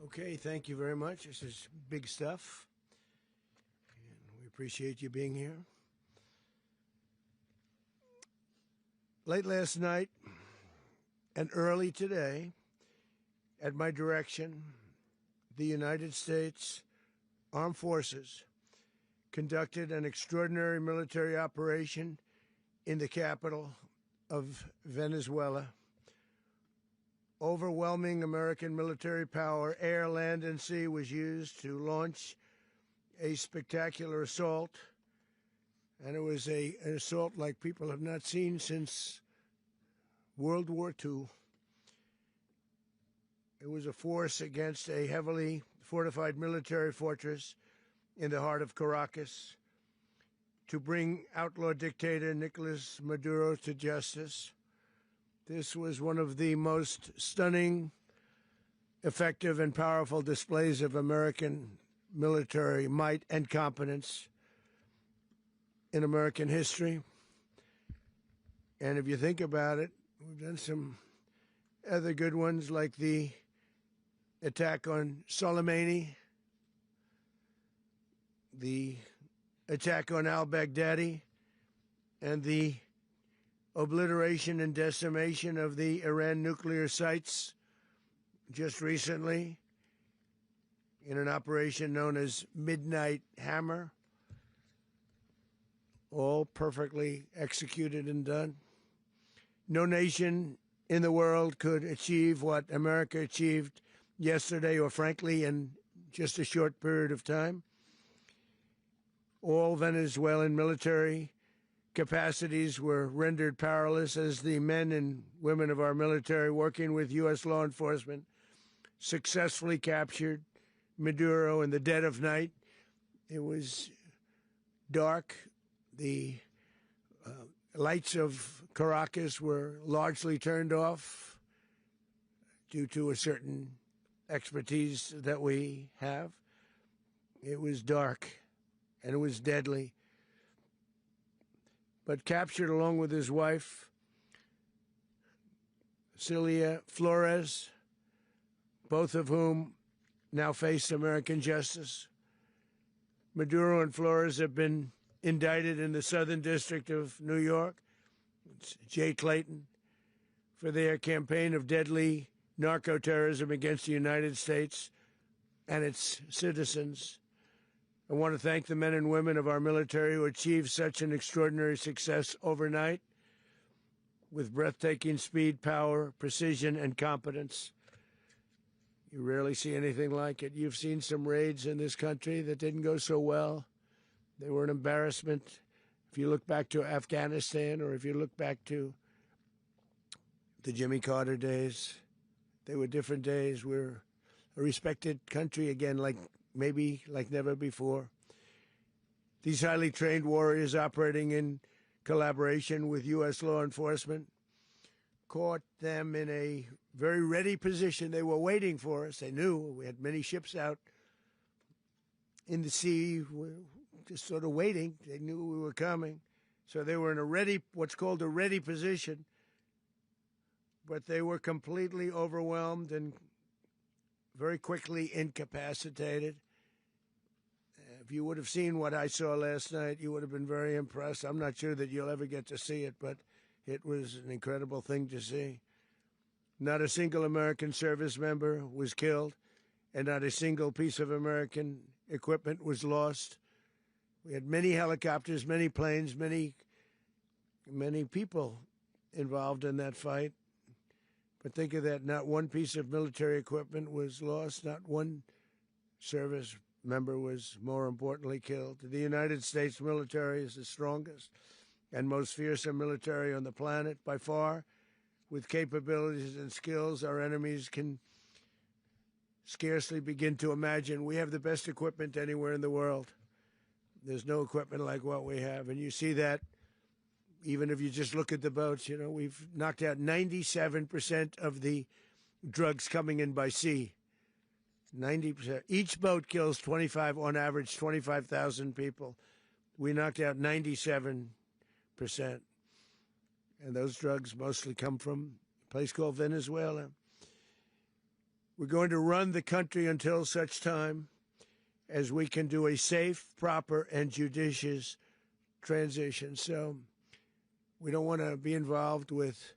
Okay, thank you very much. This is big stuff, and we appreciate you being here. Late last night and early today, at my direction, the United States Armed Forces conducted an extraordinary military operation in the capital of Venezuela. Overwhelming American military power, air, land, and sea, was used to launch a spectacular assault. And it was an assault like people have not seen since World War II. It was a force against a heavily fortified military fortress in the heart of Caracas to bring outlaw dictator Nicolas Maduro to justice. This was one of the most stunning, effective, and powerful displays of American military might and competence in American history. And if you think about it, we've done some other good ones, like the attack on Soleimani, the attack on al-Baghdadi, and the obliteration and decimation of the Iran nuclear sites just recently in an operation known as Midnight Hammer, all perfectly executed and done. No nation in the world could achieve what America achieved yesterday, or frankly, in just a short period of time. All Venezuelan military capacities were rendered powerless as the men and women of our military, working with U.S. law enforcement, successfully captured Maduro in the dead of night. It was dark. The lights of Caracas were largely turned off due to a certain expertise that we have. It was dark, and it was deadly. But captured along with his wife, Celia Flores, both of whom now face American justice. Maduro and Flores have been indicted in the Southern District of New York, it's Jay Clayton, for their campaign of deadly narco-terrorism against the United States and its citizens. I want to thank the men and women of our military who achieved such an extraordinary success overnight with breathtaking speed, power, precision, and competence. You rarely see anything like it. You've seen some raids in this country that didn't go so well. They were an embarrassment. If you look back to Afghanistan, or if you look back to the Jimmy Carter days, they were different days. We're a respected country again, maybe like never before. These highly trained warriors, operating in collaboration with U.S. law enforcement, caught them in a very ready position. They were waiting for us. They knew we had many ships out in the sea, just sort of waiting. They knew we were coming. So they were in what's called a ready position. But they were completely overwhelmed and very quickly incapacitated. If you would have seen what I saw last night, you would have been very impressed. I'm not sure that you'll ever get to see it, but it was an incredible thing to see. Not a single American service member was killed, and not a single piece of American equipment was lost. We had many helicopters, many planes, many people involved in that fight. But think of that, not one piece of military equipment was lost, not one service member was, more importantly, killed. The United States military is the strongest and most fearsome military on the planet by far, with capabilities and skills our enemies can scarcely begin to imagine. We have the best equipment anywhere in the world. There's no equipment like what we have, and you see that even if you just look at the boats. You know, we've knocked out 97% of the drugs coming in by sea. 90%. Each boat kills on average, 25,000 people. We knocked out 97%. and those drugs mostly come from a place called Venezuela. We're going to run the country until such time as we can do a safe, proper, and judicious transition. So we don't want to be involved with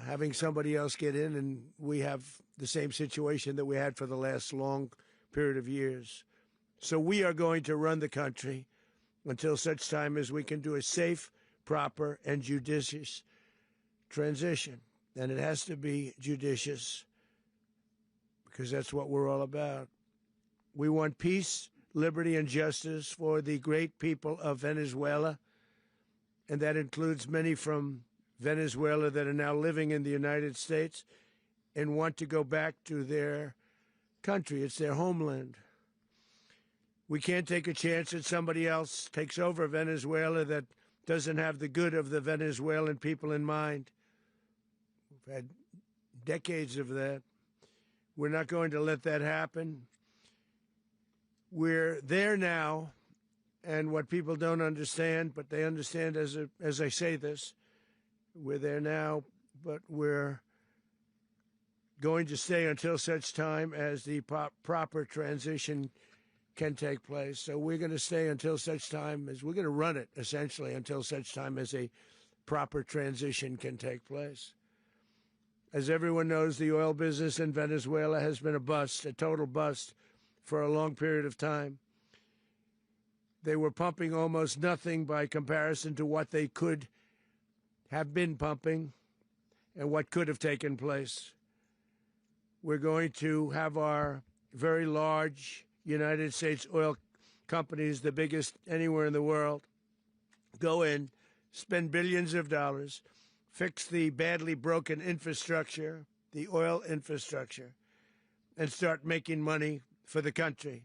having somebody else get in, and we have the same situation that we had for the last long period of years. So we are going to run the country until such time as we can do a safe, proper, and judicious transition. And it has to be judicious because that's what we're all about. We want peace, liberty, and justice for the great people of Venezuela, and that includes many from Venezuela that are now living in the United States and want to go back to their country. It's their homeland. We can't take a chance that somebody else takes over Venezuela that doesn't have the good of the Venezuelan people in mind. We've had decades of that. We're not going to let that happen. We're there now, and what people don't understand, but they understand as I say this, we're there now, but we're going to stay until such time as the proper transition can take place. So we're going to stay until such time as we're going to run it, essentially, until such time as a proper transition can take place. As everyone knows, the oil business in Venezuela has been a bust, a total bust, for a long period of time. They were pumping almost nothing by comparison to what they could have been pumping and what could have taken place. We're going to have our very large United States oil companies, the biggest anywhere in the world, go in, spend billions of dollars, fix the badly broken infrastructure, the oil infrastructure, and start making money for the country.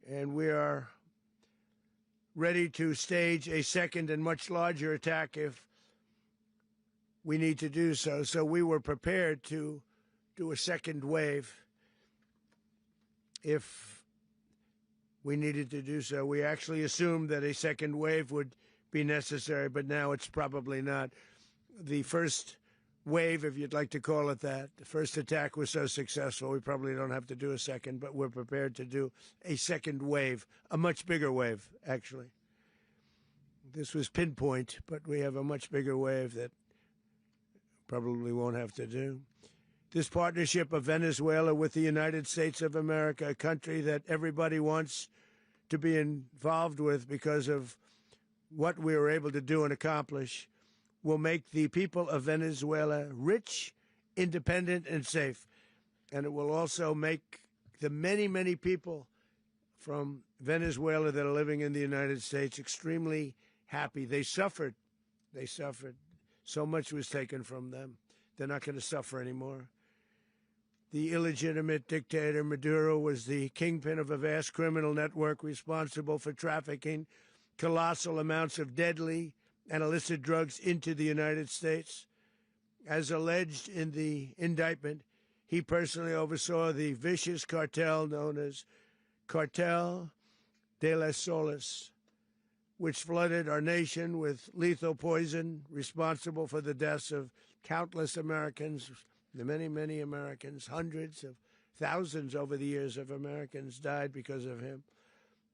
And we are ready to stage a second and much larger attack if we need to do so. So we were prepared to do a second wave if we needed to do so. We actually assumed that a second wave would be necessary, but now it's probably not. The first wave, if you'd like to call it that, the first attack was so successful, we probably don't have to do a second, but we're prepared to do a second wave, a much bigger wave, actually. This was pinpoint, but we have a much bigger wave that probably won't have to do. This partnership of Venezuela with the United States of America, a country that everybody wants to be involved with because of what we were able to do and accomplish, will make the people of Venezuela rich, independent, and safe. And it will also make the many, many people from Venezuela that are living in the United States extremely happy. They suffered. They suffered. So much was taken from them. They're not going to suffer anymore. The illegitimate dictator Maduro was the kingpin of a vast criminal network responsible for trafficking colossal amounts of deadly and illicit drugs into the United States. As alleged in the indictment, he personally oversaw the vicious cartel known as Cartel de las Solas, which flooded our nation with lethal poison, responsible for the deaths of countless Americans, the many, many Americans. Hundreds of thousands over the years of Americans died because of him.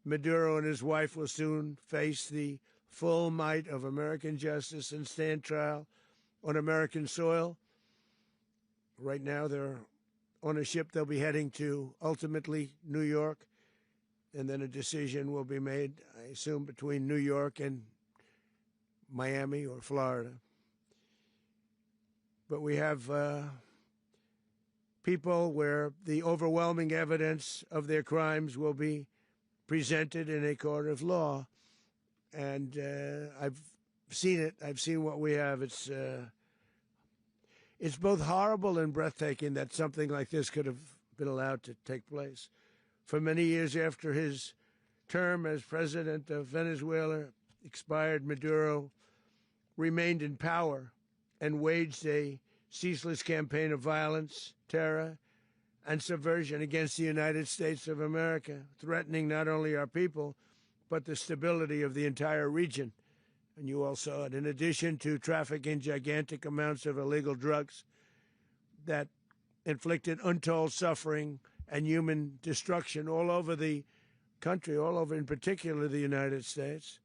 Maduro and his wife will soon face the full might of American justice and stand trial on American soil. Right now, they're on a ship they'll be heading to, ultimately, New York, and then a decision will be made, I assume, between New York and Miami or Florida. But we have people where the overwhelming evidence of their crimes will be presented in a court of law. And I've seen it. I've seen what we have. It's both horrible and breathtaking that something like this could have been allowed to take place. For many years after his term as president of Venezuela expired, Maduro remained in power and waged a ceaseless campaign of violence, terror, and subversion against the United States of America, threatening not only our people, but the stability of the entire region. and you all saw it, in addition to trafficking gigantic amounts of illegal drugs that inflicted untold suffering and human destruction all over the country, all over, in particular, the United States.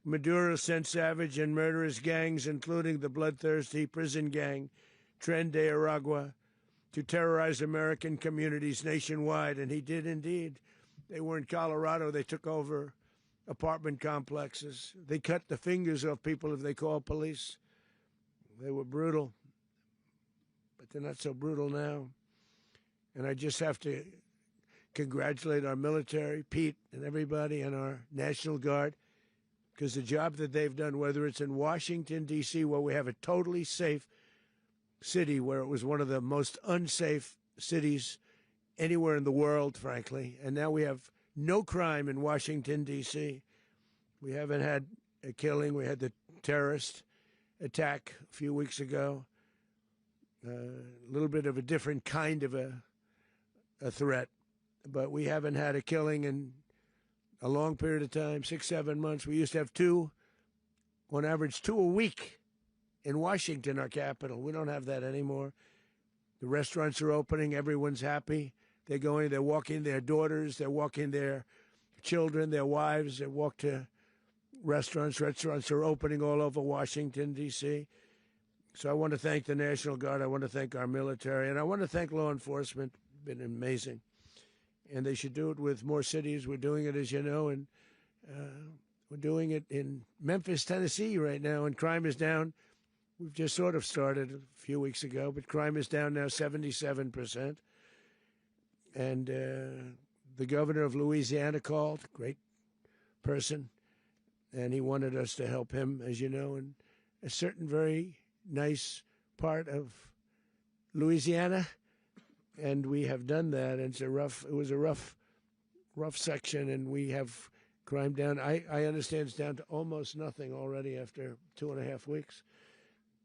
Maduro sent savage and murderous gangs, including the bloodthirsty prison gang, Tren de Aragua, to terrorize American communities nationwide, and he did indeed. They were in Colorado. They took over apartment complexes. They cut the fingers off people if they called police. They were brutal, but they're not so brutal now. And I just have to congratulate our military, Pete and everybody, and our National Guard, because the job that they've done, whether it's in Washington, D.C., where we have a totally safe city, where it was one of the most unsafe cities anywhere in the world, frankly, and now we have no crime in Washington, D.C. We haven't had a killing. We had the terrorist attack a few weeks ago, a little bit of a different kind of a threat, but we haven't had a killing in a long period of time, 6, 7 months. We used to have two, on average, 2 a week in Washington, our capital. We don't have that anymore. The restaurants are opening. Everyone's happy. They're going, they're walking their daughters, they're walking their children, their wives. They walk to restaurants. Restaurants are opening all over Washington, D.C. So I want to thank the National Guard. I want to thank our military. And I want to thank law enforcement. It's been amazing. And they should do it with more cities. We're doing it, as you know, and we're doing it in Memphis, Tennessee right now, and crime is down. We've just sort of started a few weeks ago, but crime is down now 77%. And the governor of Louisiana called, great person, and he wanted us to help him, as you know, in a certain very nice part of Louisiana. And we have done that. And it was a rough section, and we have crime down. I understand it's down to almost nothing already after 2.5 weeks.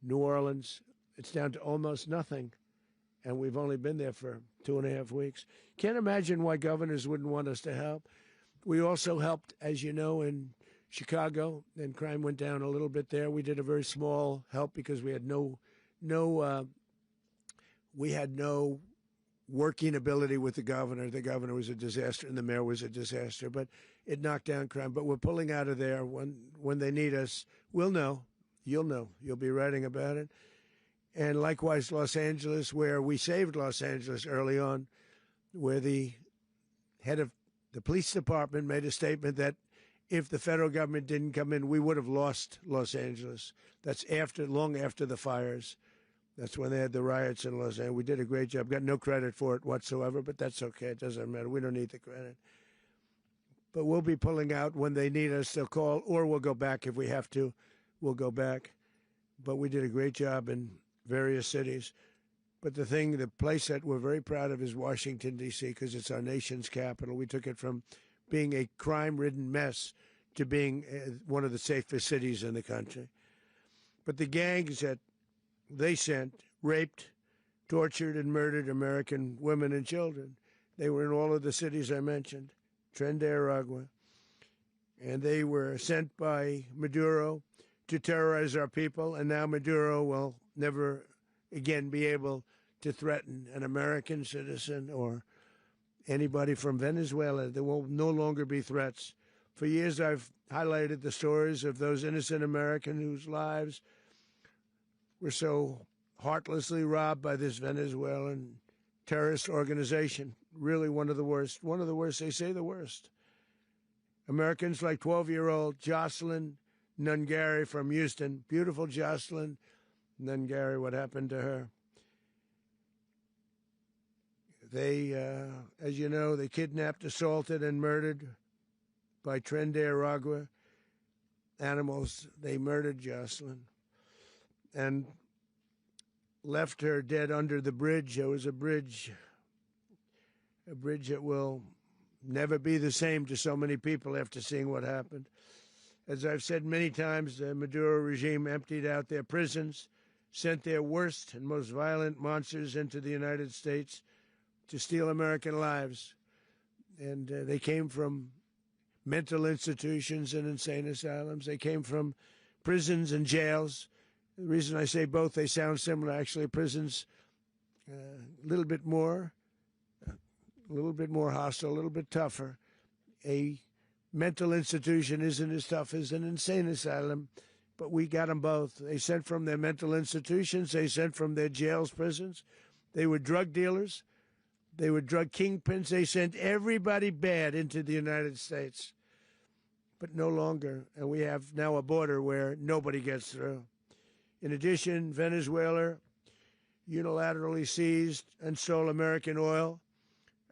New Orleans, it's down to almost nothing, and we've only been there for 2.5 weeks. Can't imagine why governors wouldn't want us to help. We also helped, as you know, in Chicago, and crime went down a little bit there. We did a very small help because we had no working ability with the governor. The governor was a disaster, and the mayor was a disaster, but it knocked down crime. But we're pulling out of there. When they need us, we'll know. You'll know. You'll be writing about it. And likewise, Los Angeles, where we saved Los Angeles early on, where the head of the police department made a statement that if the federal government didn't come in, we would have lost Los Angeles. That's long after the fires. That's when they had the riots in Los Angeles. We did a great job. Got no credit for it whatsoever, but that's okay. It doesn't matter. We don't need the credit. But we'll be pulling out when they need us. They'll call, or we'll go back if we have to. We'll go back. But we did a great job in various cities. But the place that we're very proud of is Washington, D.C., because it's our nation's capital. We took it from being a crime-ridden mess to being one of the safest cities in the country. But the gangs that they sent raped, tortured, and murdered American women and children. They were in all of the cities I mentioned, Tren de Aragua. And they were sent by Maduro to terrorize our people, and now Maduro will never again be able to threaten an American citizen or anybody from Venezuela. There will no longer be threats. For years, I've highlighted the stories of those innocent Americans whose lives were so heartlessly robbed by this Venezuelan terrorist organization. Really one of the worst. One of the worst, they say the worst. Americans like 12-year-old Jocelyn Nungari from Houston. Beautiful Jocelyn Nungari, what happened to her? They, as you know, they kidnapped, assaulted, and murdered by Tren de Aragua animals. They murdered Jocelyn and left her dead under the bridge. There was a bridge that will never be the same to so many people after seeing what happened. As I've said many times, the Maduro regime emptied out their prisons, sent their worst and most violent monsters into the United States to steal American lives. And they came from mental institutions and insane asylums. They came from prisons and jails. The reason I say both, they sound similar. Actually, prisons a little bit more hostile, a little bit tougher. A mental institution isn't as tough as an insane asylum, but we got them both. They sent from their mental institutions. They sent from their jails, prisons. They were drug dealers. They were drug kingpins. They sent everybody bad into the United States, but no longer. And we have now a border where nobody gets through. In addition, Venezuela unilaterally seized and stole American oil,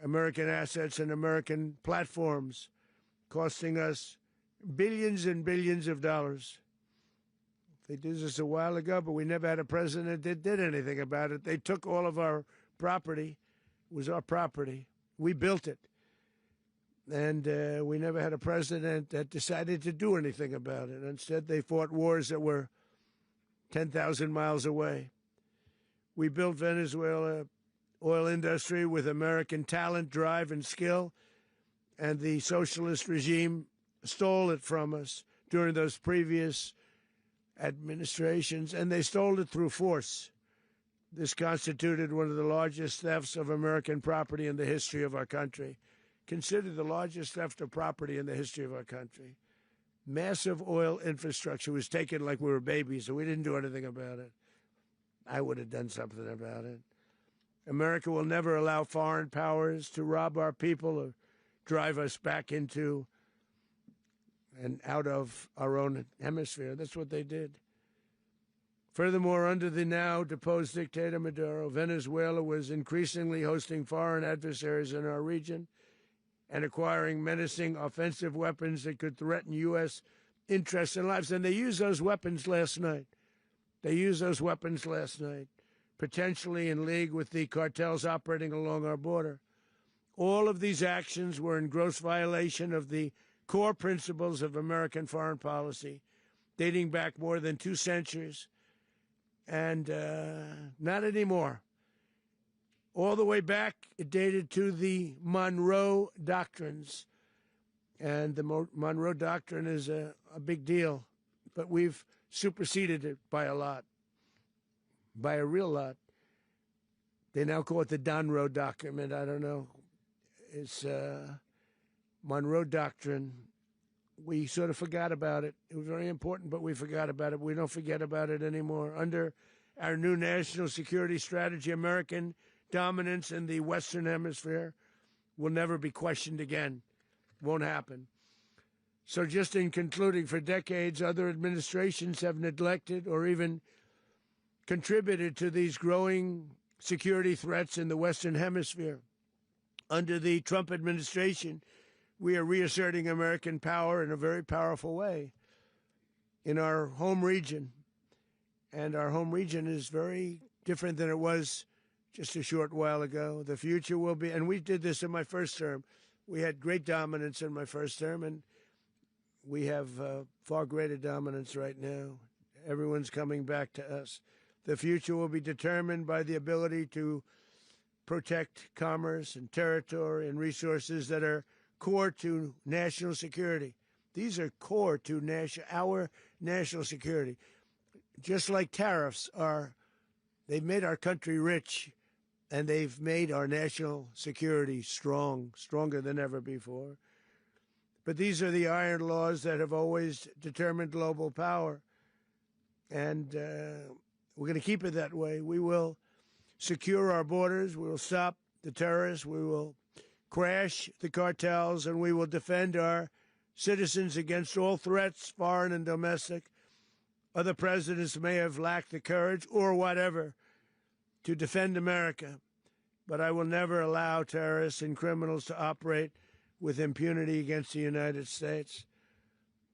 American assets, and American platforms, costing us billions and billions of dollars. They did this a while ago, but we never had a president that did anything about it. They took all of our property. It was our property. We built it. And we never had a president that decided to do anything about it. Instead, they fought wars that were 10,000 miles away. We built Venezuela oil industry with American talent, drive, and skill, and the socialist regime stole it from us during those previous administrations, and they stole it through force. This constituted one of the largest thefts of American property in the history of our country. Considered the largest theft of property in the history of our country. Massive oil infrastructure was taken like we were babies, and we didn't do anything about it. I would have done something about it. America will never allow foreign powers to rob our people or drive us back into and out of our own hemisphere. That's what they did. Furthermore, under the now deposed dictator Maduro, Venezuela was increasingly hosting foreign adversaries in our region and acquiring menacing offensive weapons that could threaten U.S. interests and lives. And they used those weapons last night. Potentially in league with the cartels operating along our border. All of these actions were in gross violation of the core principles of American foreign policy, dating back more than 2 centuries, and not anymore. All the way back, it dated to the Monroe Doctrines, and the Monroe Doctrine is a big deal, but we've superseded it by a lot, by a real lot. They now call it the Monroe Document. I don't know. It's Monroe Doctrine. We sort of forgot about it. It was very important, but we forgot about it. We don't forget about it anymore. Under our new national security strategy, American dominance in the Western Hemisphere will never be questioned again. Won't happen. So just in concluding, for decades, other administrations have neglected or even contributed to these growing security threats in the Western Hemisphere. Under the Trump administration, we are reasserting American power in a very powerful way in our home region. And our home region is very different than it was just a short while ago. The future will be, and we did this in my first term. We had great dominance in my first term, and we have far greater dominance right now. Everyone's coming back to us. The future will be determined by the ability to protect commerce and territory and resources that are core to national security. These are core to our national security. Just like tariffs are, they've made our country rich, and they've made our national security stronger than ever before. But these are the iron laws that have always determined global power. And we're going to keep it that way. We will secure our borders. We will stop the terrorists. We will crash the cartels, and we will defend our citizens against all threats, foreign and domestic. Other presidents may have lacked the courage or whatever to defend America, but I will never allow terrorists and criminals to operate with impunity against the United States.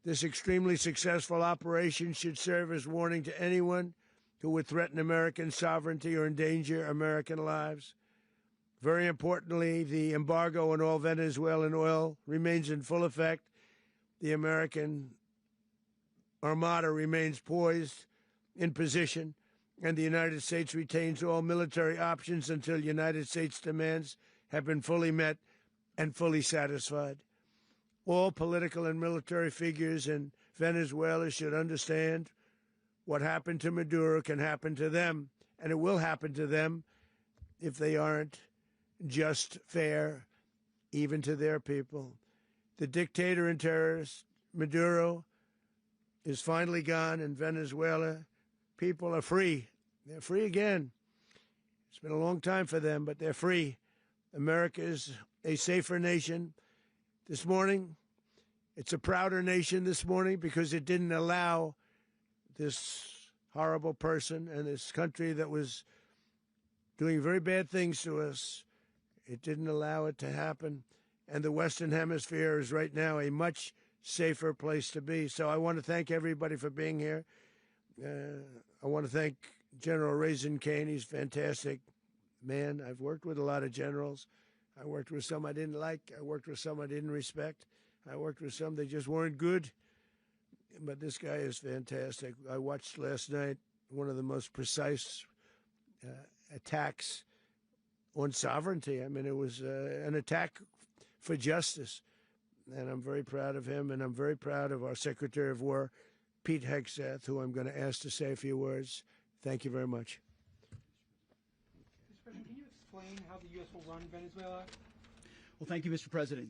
This extremely successful operation should serve as warning to anyone who would threaten American sovereignty or endanger American lives. Very importantly, the embargo on all Venezuelan oil remains in full effect. The American Armada remains poised in position, and the United States retains all military options until United States demands have been fully met and fully satisfied. All political and military figures and Venezuela should understand what happened to Maduro can happen to them, and it will happen to them if they aren't just, fair, even to their people. The dictator and terrorist, Maduro, is finally gone, and Venezuela people are free. They're free again. It's been a long time for them, but they're free. America is a safer nation. This morning, it's a prouder nation this morning because it didn't allow this horrible person and this country that was doing very bad things to us. It didn't allow it to happen. And the Western Hemisphere is right now a much safer place to be. So I want to thank everybody for being here. I want to thank General Raisin Kane. He's a fantastic man. I've worked with a lot of generals. I worked with some I didn't like. I worked with some I didn't respect. I worked with some that just weren't good. But this guy is fantastic. I watched last night one of the most precise attacks on sovereignty. I mean, it was an attack for justice. And I'm very proud of him, and I'm very proud of our Secretary of War, Pete Hegseth, who I'm going to ask to say a few words. Thank you very much. Mr. President, can you explain how the U.S. will run Venezuela? Well, thank you, Mr. President.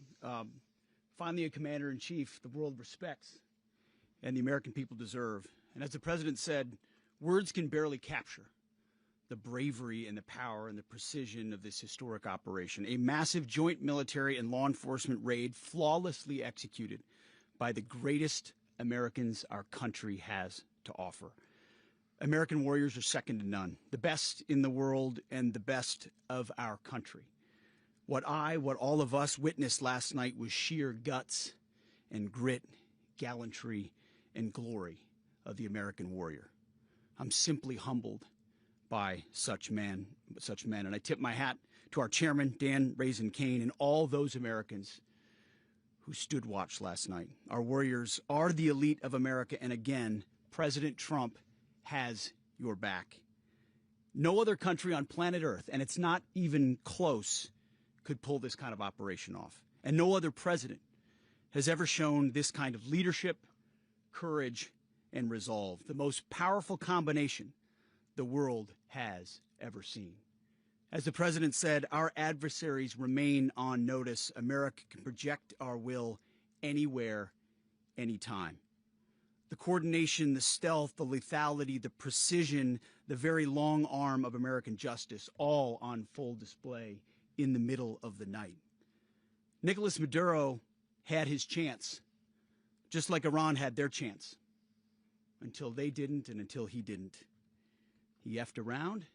Finally, a commander-in-chief the world respects and the American people deserve. And as the President said, words can barely capture the bravery and the power and the precision of this historic operation. A massive joint military and law enforcement raid flawlessly executed by the greatest Americans our country has to offer. American warriors are second to none, the best in the world and the best of our country. What all of us witnessed last night was sheer guts and grit, gallantry and glory of the American warrior. I'm simply humbled by such men. And I tip my hat to our chairman, Dan Raisin Kane, and all those Americans who stood watch last night. Our warriors are the elite of America, and again, President Trump has your back. No other country on planet Earth, and it's not even close, could pull this kind of operation off. And no other president has ever shown this kind of leadership, courage, and resolve, the most powerful combination the world has ever seen. As the President said, our adversaries remain on notice. America can project our will anywhere, anytime. The coordination, the stealth, the lethality, the precision, the very long arm of American justice, all on full display in the middle of the night. Nicolas Maduro had his chance, just like Iran had their chance, until they didn't and until he didn't. He effed around,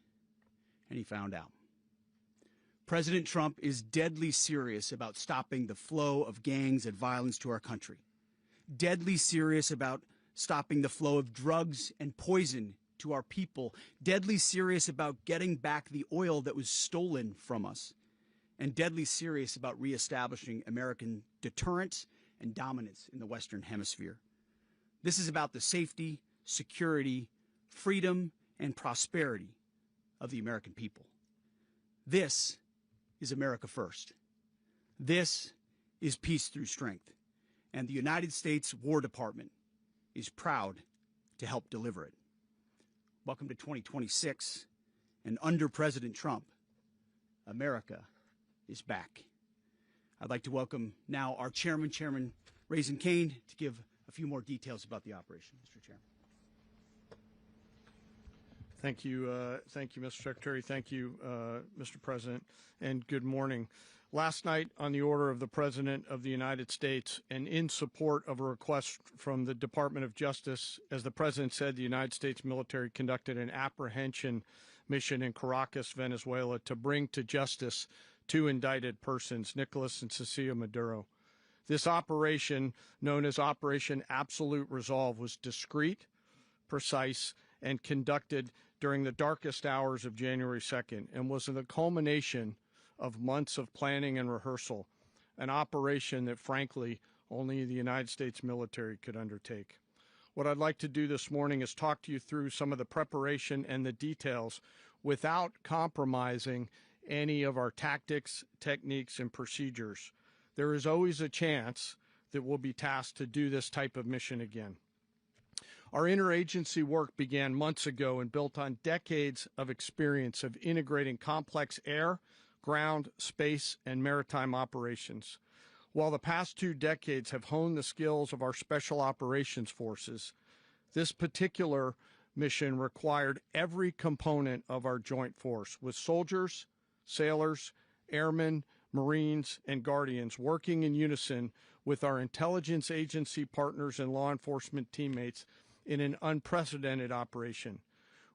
and he found out. President Trump is deadly serious about stopping the flow of gangs and violence to our country. Deadly serious about stopping the flow of drugs and poison to our people. Deadly serious about getting back the oil that was stolen from us. And deadly serious about reestablishing American deterrence and dominance in the Western Hemisphere. This is about the safety, security, freedom, and prosperity of the American people. This is America first. This is peace through strength. And the United States War Department is proud to help deliver it. Welcome to 2026, and under President Trump, America is back. I'd like to welcome now our chairman, Chairman Raisin Kane, to give a few more details about the operation. Mr. Chairman. Thank you, Mr. Secretary. Thank you, Mr. President, and good morning. Last night, on the order of the President of the United States and in support of a request from the Department of Justice, as the President said, the United States military conducted an apprehension mission in Caracas, Venezuela, to bring to justice two indicted persons, Nicolas and Cecilia Maduro. This operation, known as Operation Absolute Resolve, was discreet, precise, and conducted during the darkest hours of January 2nd and was the culmination of months of planning and rehearsal, an operation that, frankly, only the United States military could undertake. What I'd like to do this morning is talk to you through some of the preparation and the details without compromising any of our tactics, techniques, and procedures. There is always a chance that we'll be tasked to do this type of mission again. Our interagency work began months ago and built on decades of experience of integrating complex air, ground, space, and maritime operations. While the past 2 decades have honed the skills of our special operations forces, this particular mission required every component of our joint force, with soldiers, sailors, airmen, Marines, and Guardians working in unison with our intelligence agency partners and law enforcement teammates in an unprecedented operation.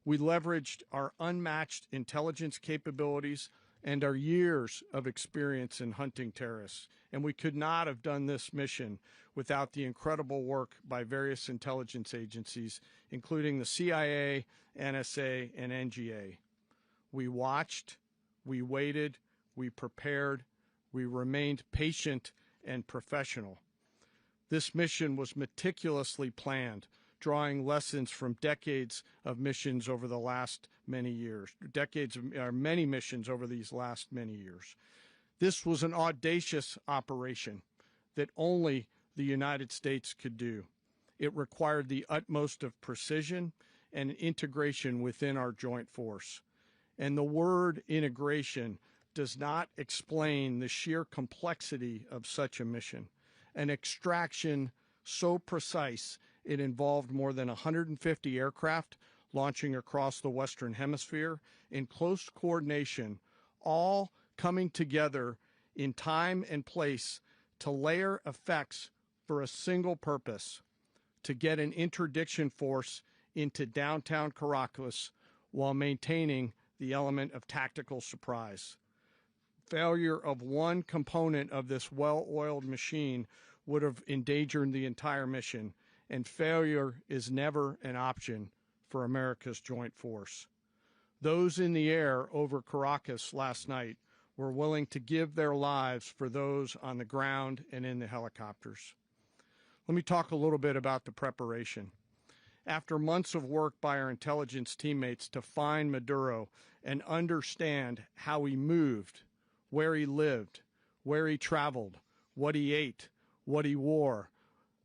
We leveraged our unmatched intelligence capabilities and our years of experience in hunting terrorists, and we could not have done this mission without the incredible work by various intelligence agencies, including the CIA, NSA, and NGA. We watched, we waited, we prepared, we remained patient and professional. This mission was meticulously planned, drawing lessons from decades of missions over the last many years, many missions over these last many years. This was an audacious operation that only the United States could do. It required the utmost of precision and integration within our joint force. And the word integration does not explain the sheer complexity of such a mission. An extraction so precise it involved more than 150 aircraft launching across the Western Hemisphere in close coordination, all coming together in time and place to layer effects for a single purpose: to get an interdiction force into downtown Caracas while maintaining the element of tactical surprise. Failure of one component of this well-oiled machine would have endangered the entire mission, and failure is never an option for America's joint force. Those in the air over Caracas last night were willing to give their lives for those on the ground and in the helicopters. Let me talk a little bit about the preparation. After months of work by our intelligence teammates to find Maduro and understand how he moved, where he lived, where he traveled, what he ate, what he wore,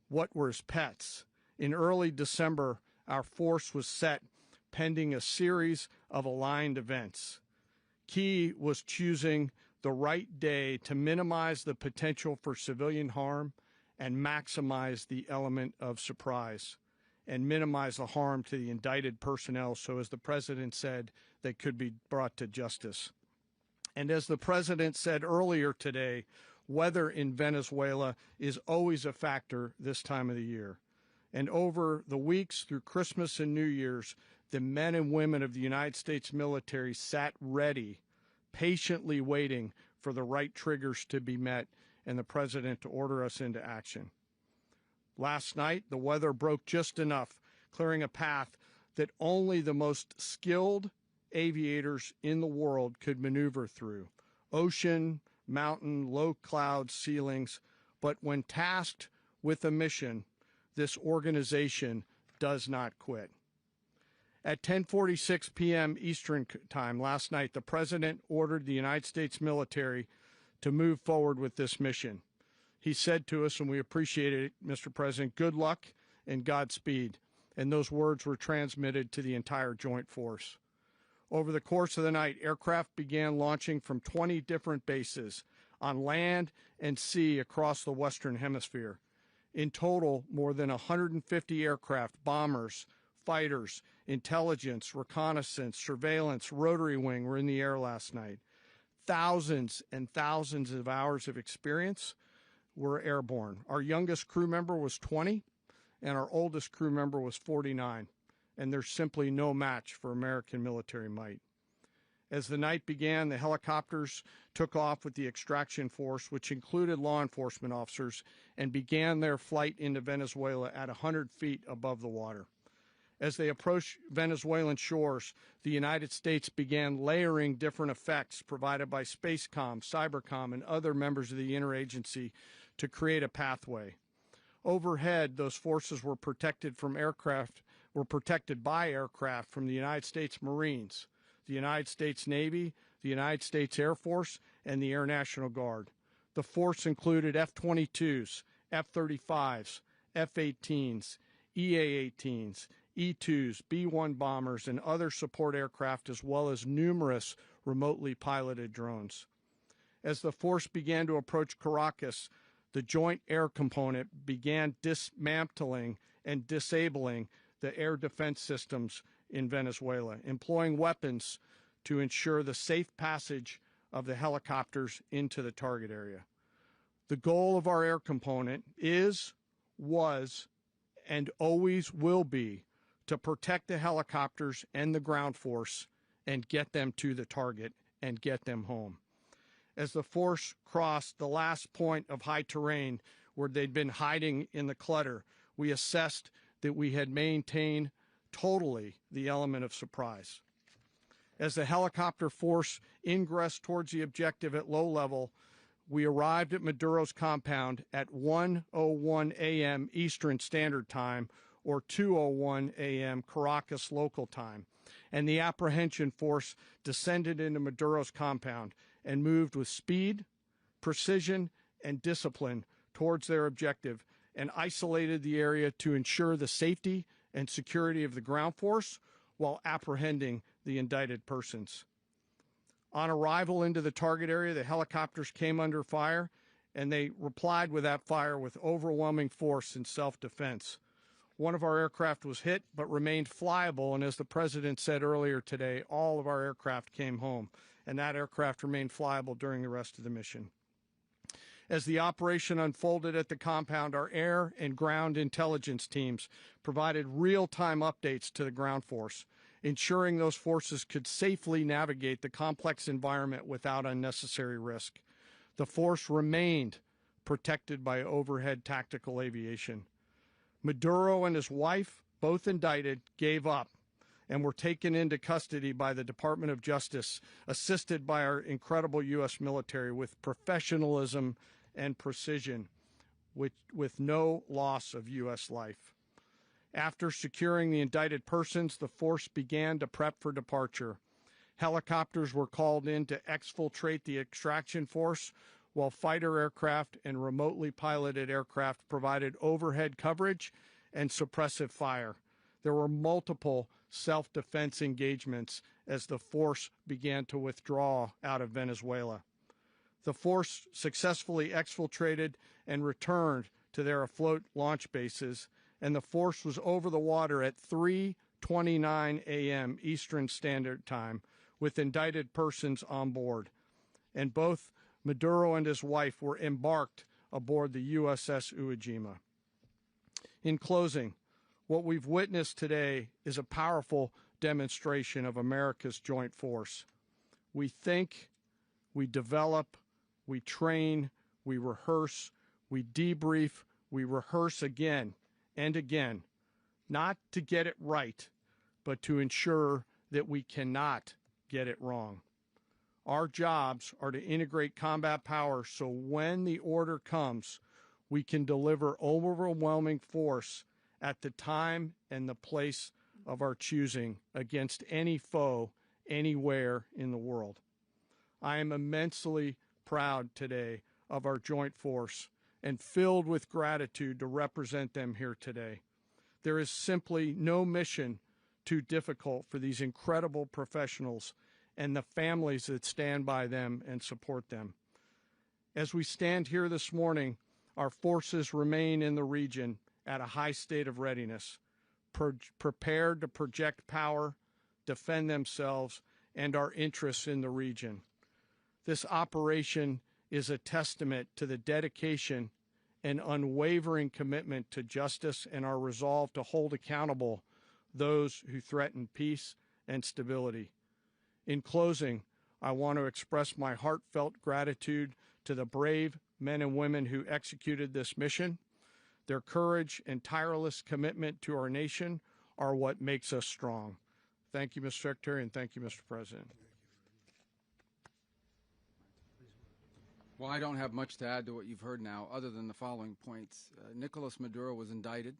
what were his pets, in early December, our force was set pending a series of aligned events. Key was choosing the right day to minimize the potential for civilian harm and maximize the element of surprise, and minimize the harm to the indicted personnel so, as the President said, they could be brought to justice. And as the President said earlier today, weather in Venezuela is always a factor this time of the year. And over the weeks through Christmas and New Year's, the men and women of the United States military sat ready, patiently waiting for the right triggers to be met and the President to order us into action. Last night, the weather broke just enough, clearing a path that only the most skilled aviators in the world could maneuver through. Ocean, mountain, low cloud ceilings, but when tasked with a mission, this organization does not quit. At 10:46 p.m. Eastern Time last night, the President ordered the United States military to move forward with this mission. He said to us, and we appreciate it, Mr. President, good luck and Godspeed. And those words were transmitted to the entire joint force. Over the course of the night, aircraft began launching from 20 different bases on land and sea across the Western Hemisphere. In total, more than 150 aircraft, bombers, fighters, intelligence, reconnaissance, surveillance, rotary wing were in the air last night. Thousands and thousands of hours of experience were airborne. Our youngest crew member was 20, and our oldest crew member was 49, and there's simply no match for American military might. As the night began, the helicopters took off with the extraction force, which included law enforcement officers, and began their flight into Venezuela at 100 feet above the water. As they approached Venezuelan shores, the United States began layering different effects provided by Spacecom, Cybercom, and other members of the interagency to create a pathway. Overhead, those forces were protected by aircraft from the United States Marines, the United States Navy, the United States Air Force, and the Air National Guard. The force included F-22s, F-35s, F-18s, EA-18s, E-2s, B-1 bombers, and other support aircraft, as well as numerous remotely piloted drones. As the force began to approach Caracas, the Joint Air Component began dismantling and disabling the air defense systems in Venezuela, employing weapons to ensure the safe passage of the helicopters into the target area. The goal of our air component is, was, and always will be to protect the helicopters and the ground force and get them to the target and get them home. As the force crossed the last point of high terrain where they'd been hiding in the clutter, we assessed that we had maintained totally the element of surprise. As the helicopter force ingressed towards the objective at low level, we arrived at Maduro's compound at 1:01 a.m. Eastern Standard Time, or 2:01 a.m. Caracas local time, and the apprehension force descended into Maduro's compound and moved with speed, precision, and discipline towards their objective and isolated the area to ensure the safety and security of the ground force while apprehending the indicted persons. On arrival into the target area, the helicopters came under fire, and they replied with that fire with overwhelming force in self-defense. One of our aircraft was hit but remained flyable, and as the President said earlier today, all of our aircraft came home, and that aircraft remained flyable during the rest of the mission. As the operation unfolded at the compound, our air and ground intelligence teams provided real-time updates to the ground force, ensuring those forces could safely navigate the complex environment without unnecessary risk. The force remained protected by overhead tactical aviation. Maduro and his wife, both indicted, gave up and were taken into custody by the Department of Justice, assisted by our incredible U.S. military with professionalism and precision, with no loss of U.S. life. After securing the indicted persons, the force began to prep for departure. Helicopters were called in to exfiltrate the extraction force, while fighter aircraft and remotely piloted aircraft provided overhead coverage and suppressive fire. There were multiple self-defense engagements as the force began to withdraw out of Venezuela. The force successfully exfiltrated and returned to their afloat launch bases, and the force was over the water at 3:29 a.m. Eastern Standard Time with indicted persons on board. And both Maduro and his wife were embarked aboard the USS Iwo Jima. In closing, what we've witnessed today is a powerful demonstration of America's joint force. We think, we develop, we train, we rehearse, we debrief, we rehearse again and again, not to get it right, but to ensure that we cannot get it wrong. Our jobs are to integrate combat power so when the order comes, we can deliver overwhelming force at the time and the place of our choosing against any foe anywhere in the world. I am immensely proud today of our joint force and filled with gratitude to represent them here today. There is simply no mission too difficult for these incredible professionals and the families that stand by them and support them. As we stand here this morning, our forces remain in the region at a high state of readiness, prepared to project power, defend themselves, and our interests in the region. This operation is a testament to the dedication and unwavering commitment to justice and our resolve to hold accountable those who threaten peace and stability. In closing, I want to express my heartfelt gratitude to the brave men and women who executed this mission. Their courage and tireless commitment to our nation are what makes us strong. Thank you, Mr. Secretary, and thank you, Mr. President. Well, I don't have much to add to what you've heard now, other than the following points. Nicolas Maduro was indicted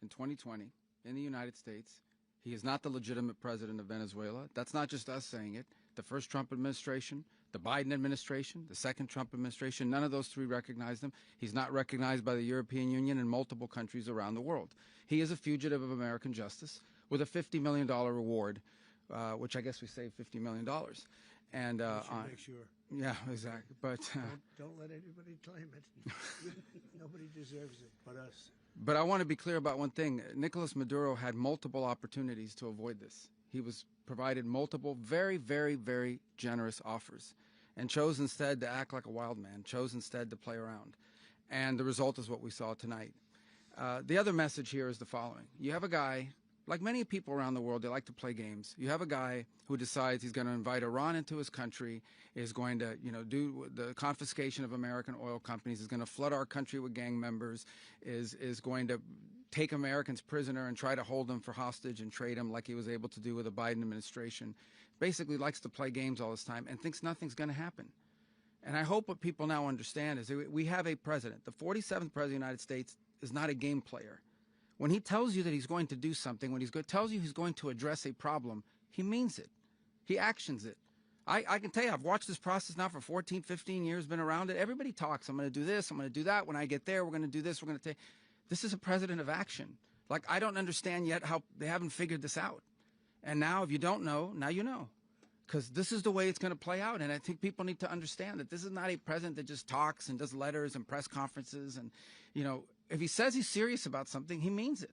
in 2020 in the United States. He is not the legitimate president of Venezuela. That's not just us saying it. The first Trump administration, the Biden administration, the second Trump administration, none of those three recognized him. He's not recognized by the European Union and multiple countries around the world. He is a fugitive of American justice with a $50 million reward, which I guess we saved $50 million. And make sure. yeah, exactly. But don't let anybody claim it. Nobody deserves it but us. But I want to be clear about one thing. Nicolas Maduro had multiple opportunities to avoid this. He was provided multiple very, very, very generous offers and chose instead to act like a wild man, chose instead to play around. And the result is what we saw tonight. The other message here is the following. You have a guy, like many people around the world, they like to play games. You have a guy who decides he's going to invite Iran into his country, is going to, do the confiscation of American oil companies, is going to flood our country with gang members, is going to take Americans prisoner and try to hold them for hostage and trade them like he was able to do with the Biden administration. Basically likes to play games all this time and thinks nothing's going to happen. And I hope what people now understand is that we have a president. The 47th president of the United States is not a game player. When he tells you that he's going to do something, when tells you he's going to address a problem, he means it. He actions it. I can tell you, I've watched this process now for 14, 15 years, been around it. Everybody talks. I'm going to do this. I'm going to do that. When I get there, we're going to do this. We're going to take. This is a president of action. Like, I don't understand yet how they haven't figured this out. And now, if you don't know, now you know. Because this is the way it's going to play out. And I think people need to understand that this is not a president that just talks and does letters and press conferences. And, if he says he's serious about something, he means it.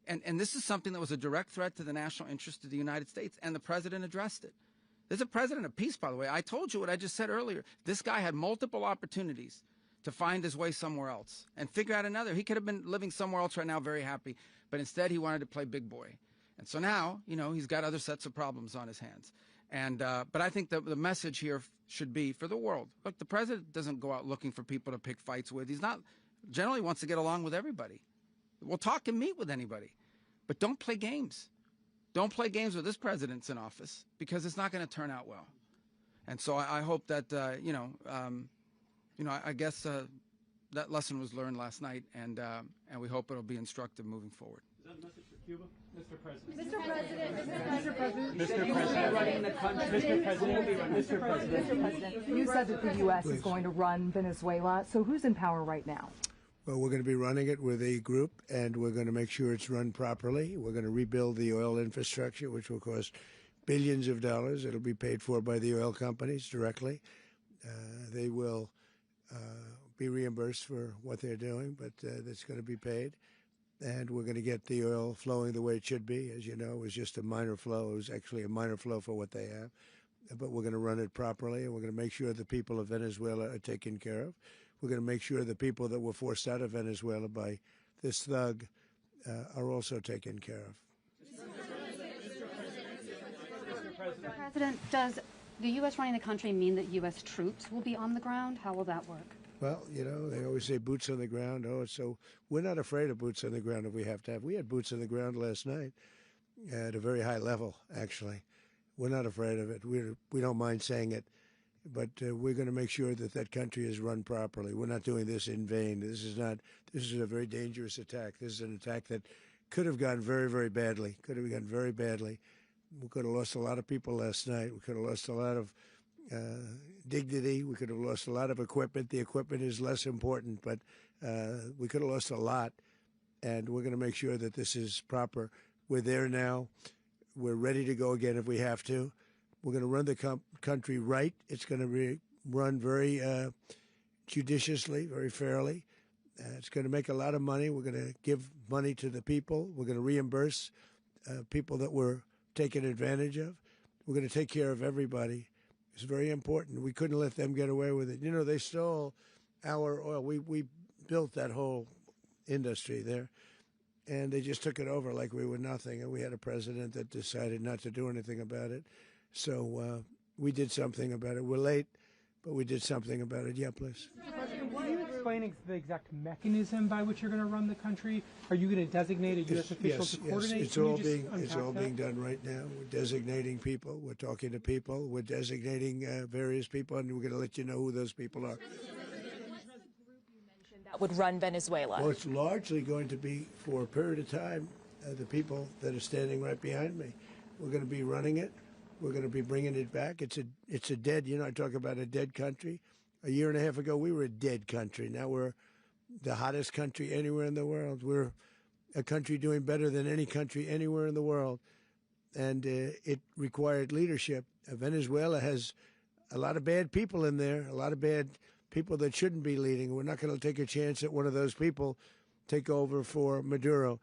And this is something that was a direct threat to the national interest of the United States, and the president addressed it. There's a president of peace, by the way. I told you what I just said earlier. This guy had multiple opportunities to find his way somewhere else and figure out another. He could have been living somewhere else right now very happy, but instead he wanted to play big boy. And so now, he's got other sets of problems on his hands. And but I think the message here should be for the world. Look, the president doesn't go out looking for people to pick fights with. He's not generally wants to get along with everybody. We'll talk and meet with anybody, but don't play games. Don't play games with this president's in office, because it's not going to turn out well. And so I hope that I guess that lesson was learned last night, and we hope it'll be instructive moving forward. Is that a message for Cuba? Mr. President. Mr. President. Mr. President. Mr. President. You said that the U.S. is going to run Venezuela. So who's in power right now? Well, we're going to be running it with a group, and we're going to make sure it's run properly. We're going to rebuild the oil infrastructure, which will cost billions of dollars. It'll be paid for by the oil companies directly. They will be reimbursed for what they're doing, but that's going to be paid. And we're going to get the oil flowing the way it should be. As you know, it was just a minor flow. It was actually a minor flow for what they have. But we're going to run it properly, and we're going to make sure the people of Venezuela are taken care of. We're going to make sure the people that were forced out of Venezuela by this thug are also taken care of. Mr. President, does the U.S. running the country mean that U.S. troops will be on the ground? How will that work? Well, they always say boots on the ground. So we're not afraid of boots on the ground if we have to have. We had boots on the ground last night at a very high level, actually. We're not afraid of it. We don't mind saying it. But we're going to make sure that that country is run properly. We're not doing this in vain. This is a very dangerous attack. This is an attack that could have gone very, very badly. Could have gone very badly. We could have lost a lot of people last night. We could have lost a lot of dignity. We could have lost a lot of equipment. The equipment is less important, but we could have lost a lot. And we're going to make sure that this is proper. We're there now. We're ready to go again if we have to. We're going to run the country right. It's going to be run very judiciously, very fairly. It's going to make a lot of money. We're going to give money to the people. We're going to reimburse people that were taken advantage of. We're going to take care of everybody. It's very important. We couldn't let them get away with it. They stole our oil. We built that whole industry there, and they just took it over like we were nothing. And we had a president that decided not to do anything about it. So we did something about it. We're late, but we did something about it. Yeah, please. President, can you explain the exact mechanism by which you're going to run the country? Are you going to designate a U.S. official to coordinate? Yes, it's all being done right now. We're designating people. We're talking to people. We're designating various people, and we're going to let you know who those people are. That would run Venezuela. Well, it's largely going to be, for a period of time, the people that are standing right behind me. We're going to be running it. We're going to be bringing it back. It's a dead, I talk about a dead country. A year and a half ago, we were a dead country. Now we're the hottest country anywhere in the world. We're a country doing better than any country anywhere in the world. And it required leadership. Venezuela has a lot of bad people in there, a lot of bad people that shouldn't be leading. We're not going to take a chance that one of those people take over for Maduro.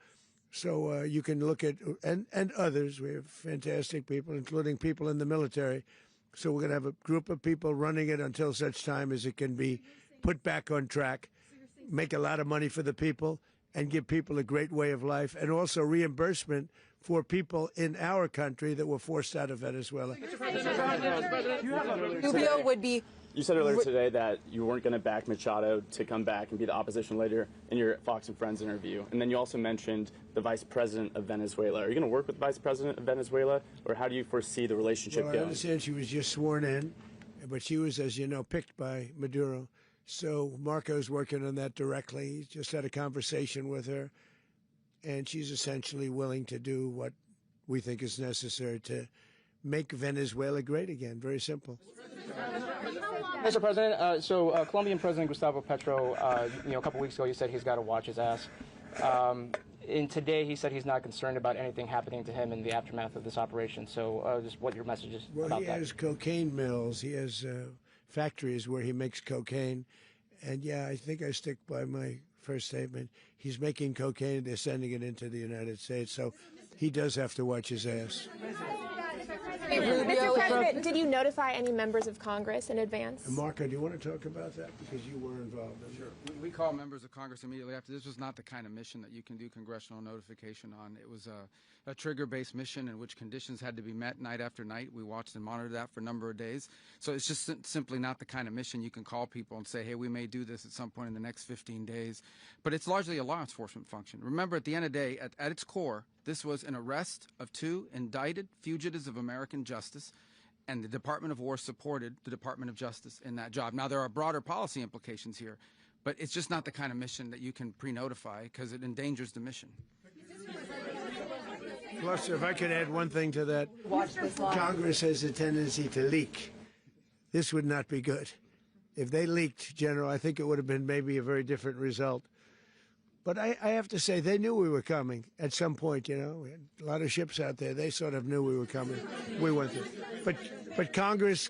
So you can look at, and others, we have fantastic people, including people in the military. So we're going to have a group of people running it until such time as it can be put back on track, make a lot of money for the people, and give people a great way of life, and also reimbursement for people in our country that were forced out of Venezuela. Rubio would be... You said earlier today that you weren't going to back Machado to come back and be the opposition leader in your Fox and Friends interview. And then you also mentioned the vice president of Venezuela. Are you going to work with the vice president of Venezuela, or how do you foresee the relationship going? I understand she was just sworn in, but she was, as you know, picked by Maduro. So Marco's working on that directly. He just had a conversation with her, and she's essentially willing to do what we think is necessary to make Venezuela great again. Very simple. Mr. President, Colombian President Gustavo Petro, a couple weeks ago, he said he's got to watch his ass. And today, he said he's not concerned about anything happening to him in the aftermath of this operation. So, just what your message is about that? Well, he has cocaine mills. He has factories where he makes cocaine. And, yeah, I think I stick by my first statement. He's making cocaine. They're sending it into the United States. So he does have to watch his ass. Mr. President, did you notify any members of Congress in advance? Marco, do you want to talk about that? Because you were involved in it. Sure. We call members of Congress immediately after. This was not the kind of mission that you can do congressional notification on. It was a trigger-based mission in which conditions had to be met night after night. We watched and monitored that for a number of days. So it's just simply not the kind of mission you can call people and say, hey, we may do this at some point in the next 15 days. But it's largely a law enforcement function. Remember, at the end of the day, at its core, this was an arrest of 2 indicted fugitives of American justice, and the Department of War supported the Department of Justice in that job. Now, there are broader policy implications here, but it's just not the kind of mission that you can pre-notify because it endangers the mission. Plus, if I could add one thing to that, Congress has a tendency to leak. This would not be good. If they leaked, General, I think it would have been maybe a very different result. But I have to say, they knew we were coming at some point, you know. We had a lot of ships out there. They sort of knew we were coming. We went there. But Congress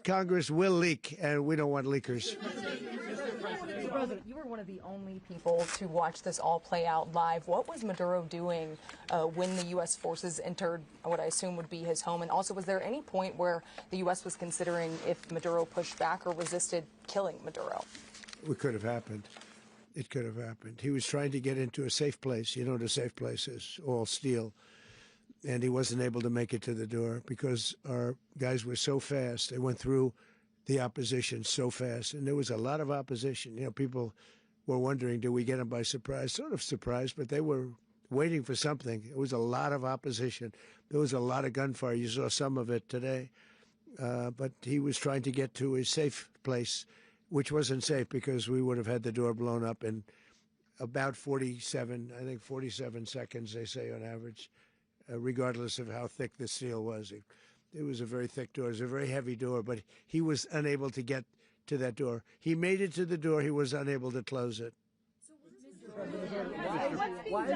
will leak, and we don't want leakers. Mr. President, you were one of the only people to watch this all play out live. What was Maduro doing when the U.S. forces entered what I assume would be his home? And also, was there any point where the U.S. was considering if Maduro pushed back or resisted killing Maduro? It could have happened. It could have happened. He was trying to get into a safe place. You know what a safe place is, all steel. And he wasn't able to make it to the door because our guys were so fast. They went through the opposition so fast. And there was a lot of opposition. You know, people were wondering, do we get them by surprise? Sort of surprised, but they were waiting for something. It was a lot of opposition. There was a lot of gunfire. You saw some of it today. But he was trying to get to a safe place, which wasn't safe because we would have had the door blown up in about 47 seconds, they say on average, regardless of how thick the steel was. It was a very thick door. It was a very heavy door, but he was unable to get to that door. He made it to the door. He was unable to close it.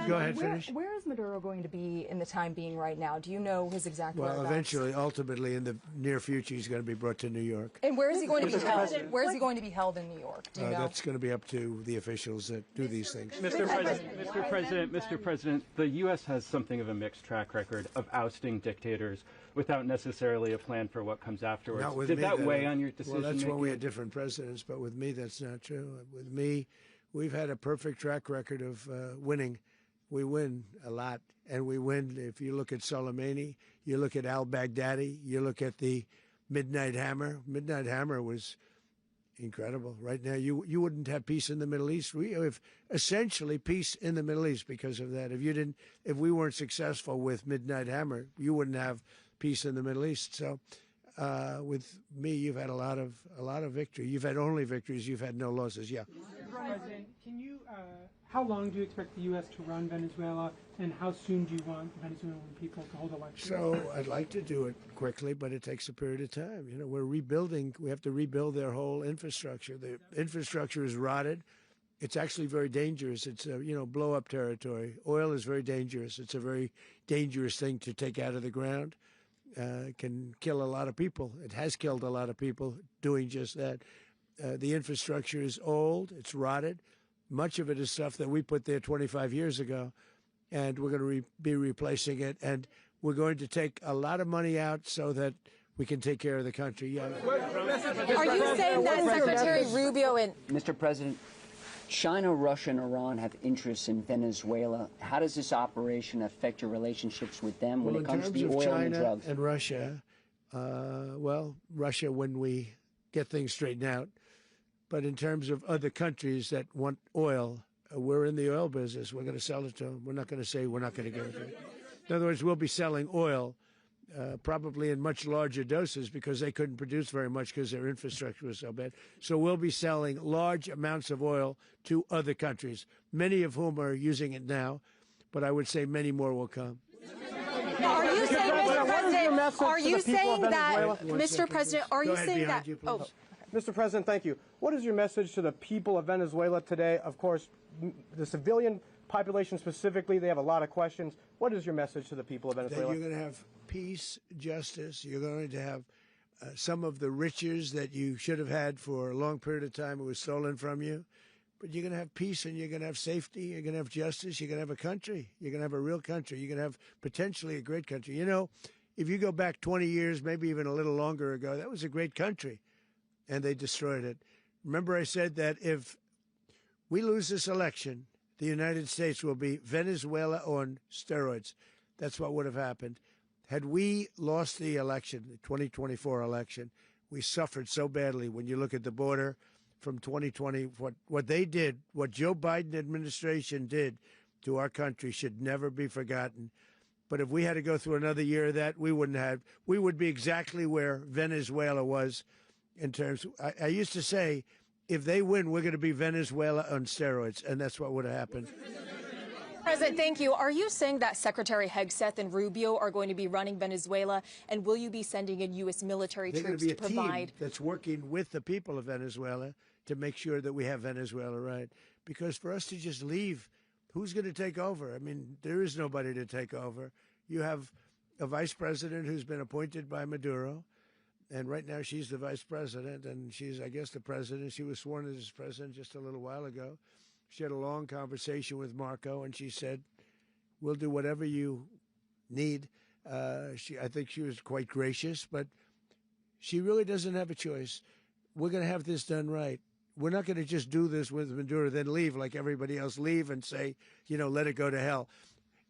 Go ahead, finish. Where is Maduro going to be in the time being right now? Do you know his exact whereabouts? Well, eventually, ultimately, in the near future, he's going to be brought to New York. And where is he going to be held? Where is he going to be held in New York? Do you know? That's going to be up to the officials that do these things. Mr. President, the U.S. has something of a mixed track record of ousting dictators without necessarily a plan for what comes afterwards. Did that weigh on your decision? Well, that's when we had different presidents, but with me, that's not true. With me, we've had a perfect track record of winning. We win a lot, and we win. If you look at Soleimani, you look at al-Baghdadi, you look at the Midnight Hammer. Midnight Hammer was incredible. Right now, you wouldn't have peace in the Middle East. We have essentially peace in the Middle East because of that. If we weren't successful with Midnight Hammer, you wouldn't have peace in the Middle East. So, with me, you've had a lot of victory. You've had only victories. You've had no losses. Yeah. President, how long do you expect the U.S. to run Venezuela, and how soon do you want Venezuelan people to hold elections? So I'd like to do it quickly, but it takes a period of time. You know, we're rebuilding. We have to rebuild their whole infrastructure. The infrastructure is rotted. it's actually very dangerous. It's blow-up territory. Oil is very dangerous. It's a very dangerous thing to take out of the ground. It can kill a lot of people. It has killed a lot of people doing just that. The infrastructure is old. It's rotted. Much of it is stuff that we put there 25 years ago, and we're going to be replacing it. And we're going to take a lot of money out so that we can take care of the country. Yeah. Are you saying that Secretary Rubio and Mr. President, China, Russia, and Iran have interests in Venezuela. How does this operation affect your relationships with them when it comes to the oil and the drugs? In terms of China and Russia, Russia when we get things straightened out. But in terms of other countries that want oil, we're in the oil business. We're going to sell it to them. We're not going to say we're not going to give it to them. In other words, we'll be selling oil probably in much larger doses because they couldn't produce very much because their infrastructure was so bad. So we'll be selling large amounts of oil to other countries, many of whom are using it now, but I would say many more will come. Are you saying, Mr. President, are you saying that, Mr. President, are you saying that, Mr. President, thank you. What is your message to the people of Venezuela today? Of course, the civilian population specifically, they have a lot of questions. What is your message to the people of Venezuela? That you're going to have peace, justice. You're going to have some of the riches that you should have had for a long period of time. It was stolen from you. But you're going to have peace and you're going to have safety. You're going to have justice. You're going to have a country. You're going to have a real country. You're going to have potentially a great country. You know, if you go back 20 years, maybe even a little longer ago, that was a great country. And they destroyed it. Remember I said that if we lose this election, the United States will be Venezuela on steroids. That's what would have happened. Had we lost the election, the 2024 election, we suffered so badly when you look at the border from 2020. What they did, what Joe Biden administration did to our country should never be forgotten. But if we had to go through another year of that, we wouldn't have. We would be exactly where Venezuela was in terms. I used to say, if they win, we're going to be Venezuela on steroids, and that's what would have happened. President, thank you. Are you saying that Secretary Hegseth and Rubio are going to be running Venezuela, and will you be sending in U.S. military troops to provide? They're going to be a team that's working with the people of Venezuela to make sure that we have Venezuela right. Because for us to just leave, who's going to take over? I mean, there is nobody to take over. You have a vice president who's been appointed by Maduro. And right now she's the vice president, and she's, I guess, the president. She was sworn in as president just a little while ago. She had a long conversation with Marco, and she said, we'll do whatever you need. I think she was quite gracious, but she really doesn't have a choice. We're going to have this done right. We're not going to just do this with Maduro, then leave like everybody else, leave and say, let it go to hell.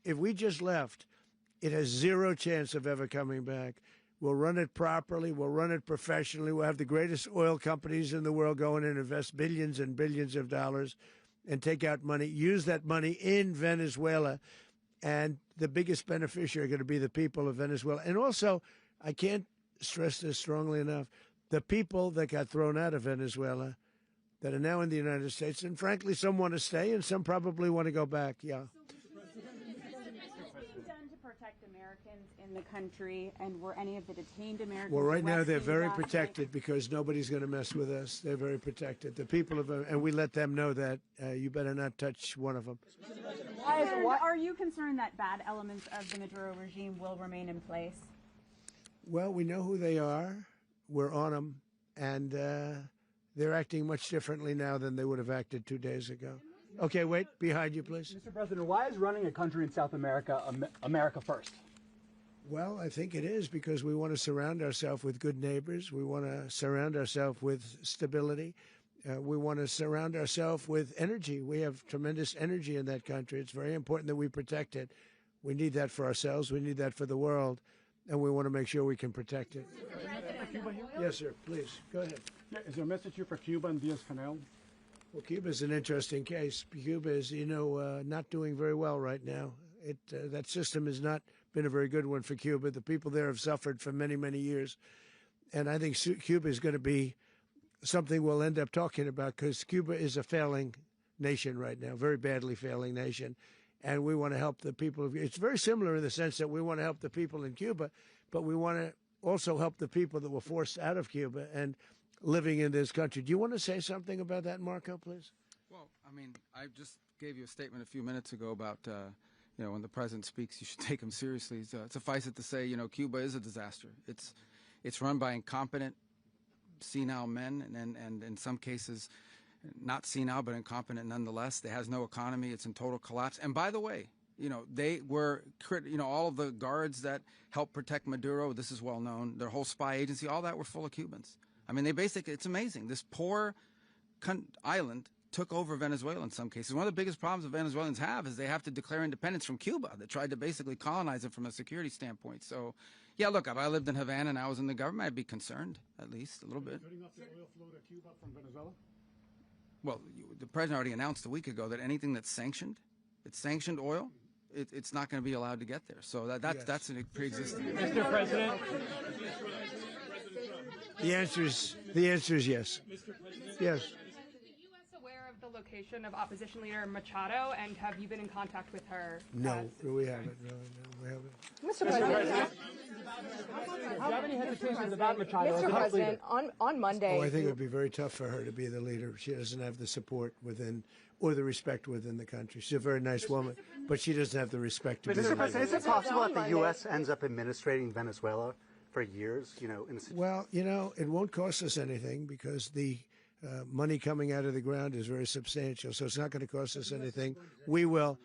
If we just left, it has zero chance of ever coming back. We'll run it properly. We'll run it professionally. We'll have the greatest oil companies in the world go in and invest billions and billions of dollars and take out money, use that money in Venezuela. And the biggest beneficiary are going to be the people of Venezuela. And also, I can't stress this strongly enough, the people that got thrown out of Venezuela that are now in the United States. And frankly, some want to stay and some probably want to go back. Yeah. In the country, and were any of the detained Americans? Well, right now they're very protected because nobody's going to mess with us. They're very protected. The people of, and we let them know that you better not touch one of them. Are you concerned that bad elements of the Maduro regime will remain in place? Well, we know who they are. We're on them, and they're acting much differently now than they would have acted 2 days ago. Okay, wait, behind you, please. Mr. President, why is running a country in South America America first? Well, I think it is because we want to surround ourselves with good neighbors. We want to surround ourselves with stability. We want to surround ourselves with energy. We have tremendous energy in that country. It's very important that we protect it. We need that for ourselves. We need that for the world. And we want to make sure we can protect it. Yes, sir. Please, go ahead. Yeah, is there a message here for Cuba and Diaz-Canel? Well, Cuba is an interesting case. Cuba is, not doing very well right now. That system has not been a very good one for Cuba. The people there have suffered for many, many years. And I think Cuba is going to be something we'll end up talking about because Cuba is a failing nation right now, very badly failing nation. And we want to help the people. It's very similar in the sense that we want to help the people in Cuba, but we want to also help the people that were forced out of Cuba and living in this country. Do you want to say something about that, Marco, please? Well, I mean, I just gave you a statement a few minutes ago about, you know, when the president speaks, you should take him seriously. Suffice it to say, you know, Cuba is a disaster. It's run by incompetent, senile men, and in some cases, not senile, but incompetent nonetheless. It has no economy. It's in total collapse. And by the way, you know, they were, you know, all of the guards that helped protect Maduro, this is well known, their whole spy agency, all that were full of Cubans. I mean, they basically, it's amazing. This poor island took over Venezuela in some cases. One of the biggest problems that Venezuelans have is they have to declare independence from Cuba that tried to basically colonize it from a security standpoint. So, yeah, look, if I lived in Havana and I was in the government, I'd be concerned, at least a little bit. Cutting off the oil flow to Cuba from Venezuela? Well, the president already announced a week ago that anything that's sanctioned, it's sanctioned oil, it's not going to be allowed to get there. So that's a pre-existing. Mr. President. The answer is yes. Is Yes. the U.S. aware of the location of opposition leader Machado, and have you been in contact with her? No, we haven't. No, we haven't. Mr. President. Do you have any hesitations about Machado? Mr. President, on Monday. Oh, I think it would be very tough for her to be the leader. She doesn't have the support within or the respect within the country. She's a very nice woman, but she doesn't have the respect to be the leader. Mr. President, is it possible that the U.S. ends up administrating Venezuela for years? You know, well, you know, it won't cost us anything because the money coming out of the ground is very substantial. So it's not going to cost us anything. We will.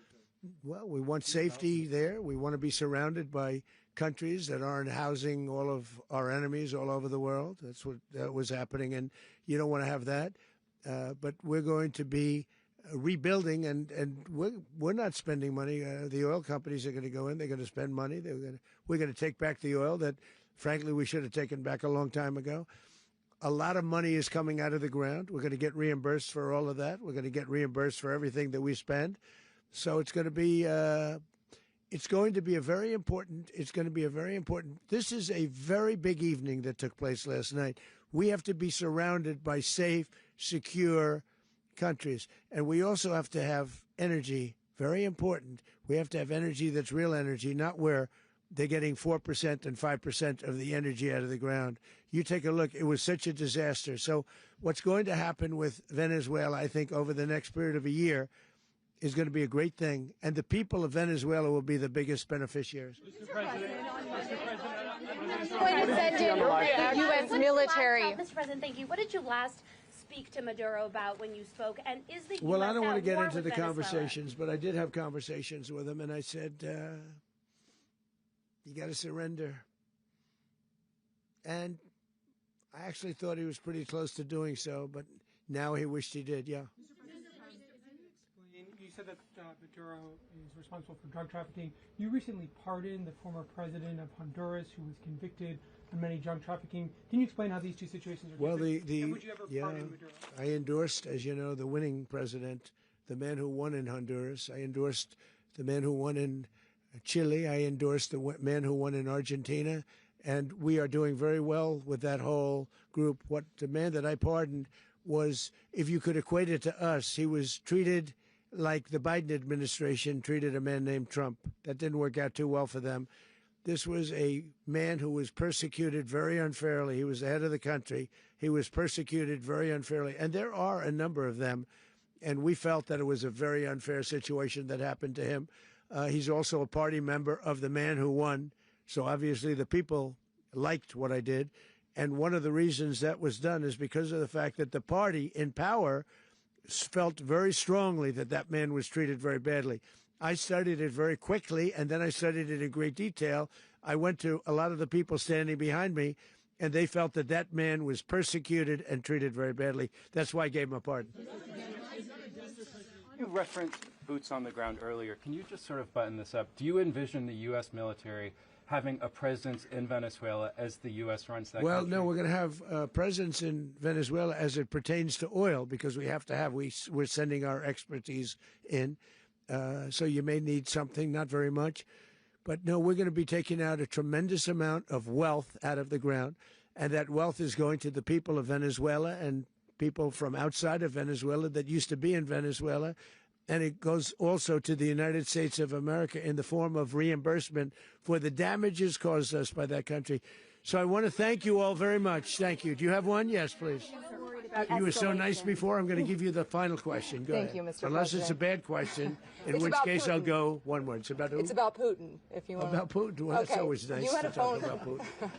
Well, we want safety there. We want to be surrounded by countries that aren't housing all of our enemies all over the world. That's what was happening, and you don't want to have that. But we're going to be rebuilding, and we're not spending money. The oil companies are going to go in. They're going to spend money. We're going to take back the oil that, frankly, we should have taken back a long time ago. A lot of money is coming out of the ground. We're going to get reimbursed for all of that. We're going to get reimbursed for everything that we spend. So it's going to be a very important. This is a very big evening that took place last night. We have to be surrounded by safe, secure countries, and we also have to have energy. Very important. We have to have energy that's real energy, not where they're getting 4% and 5% of the energy out of the ground. You take a look. It was such a disaster. So what's going to happen with Venezuela, I think, over the next period of a year, is going to be a great thing, and the people of Venezuela will be the biggest beneficiaries. Mr. President, Going to send in the U.S. military. Mr. President, thank you. What did you last speak to Maduro about when you spoke? And is the Well, U.S. I don't want to get into the Venezuela? conversations, but I did have conversations with him, and I said, you got to surrender. And I actually thought he was pretty close to doing so, but now he wished he did, yeah. You said that Maduro is responsible for drug trafficking. You recently pardoned the former president of Honduras, who was convicted on many drug trafficking. Can you explain how these two situations are different? And would you ever pardon Maduro? I endorsed, as you know, the winning president, the man who won in Honduras. I endorsed the man who won in Chile. I endorsed the man who won in Argentina. And we are doing very well with that whole group. What the man that I pardoned was, if you could equate it to us, he was treated like the Biden administration treated a man named Trump. That didn't work out too well for them. This was a man who was persecuted very unfairly. He was the head of the country. He was persecuted very unfairly. And there are a number of them. And we felt that it was a very unfair situation that happened to him. He's also a party member of the man who won. So obviously the people liked what I did. And one of the reasons that was done is because of the fact that the party in power felt very strongly that that man was treated very badly. I studied it very quickly, and then I studied it in great detail. I went to a lot of the people standing behind me, and they felt that that man was persecuted and treated very badly. That's why I gave him a pardon. You referenced boots on the ground earlier. Can you just sort of button this up? Do you envision the U.S. military having a presence in Venezuela as the U.S. runs that country? No, we're going to have a presence in Venezuela as it pertains to oil, because we have to have, we're sending our expertise in. So you may need something, not very much. But no, we're going to be taking out a tremendous amount of wealth out of the ground. And that wealth is going to the people of Venezuela and people from outside of Venezuela that used to be in Venezuela. And it goes also to the United States of America in the form of reimbursement for the damages caused us by that country. So I want to thank you all very much. Thank you. Do you have one? Yes, please. You were so nice before. I'm going to give you the final question. Go Thank ahead. you, Mr. Unless President. it's a bad question, in It's which about case I'll Putin. go one word. It's about who? It's about Putin, if you want. About Putin. Well, that's Okay. always nice You had to a talk phone. about Putin.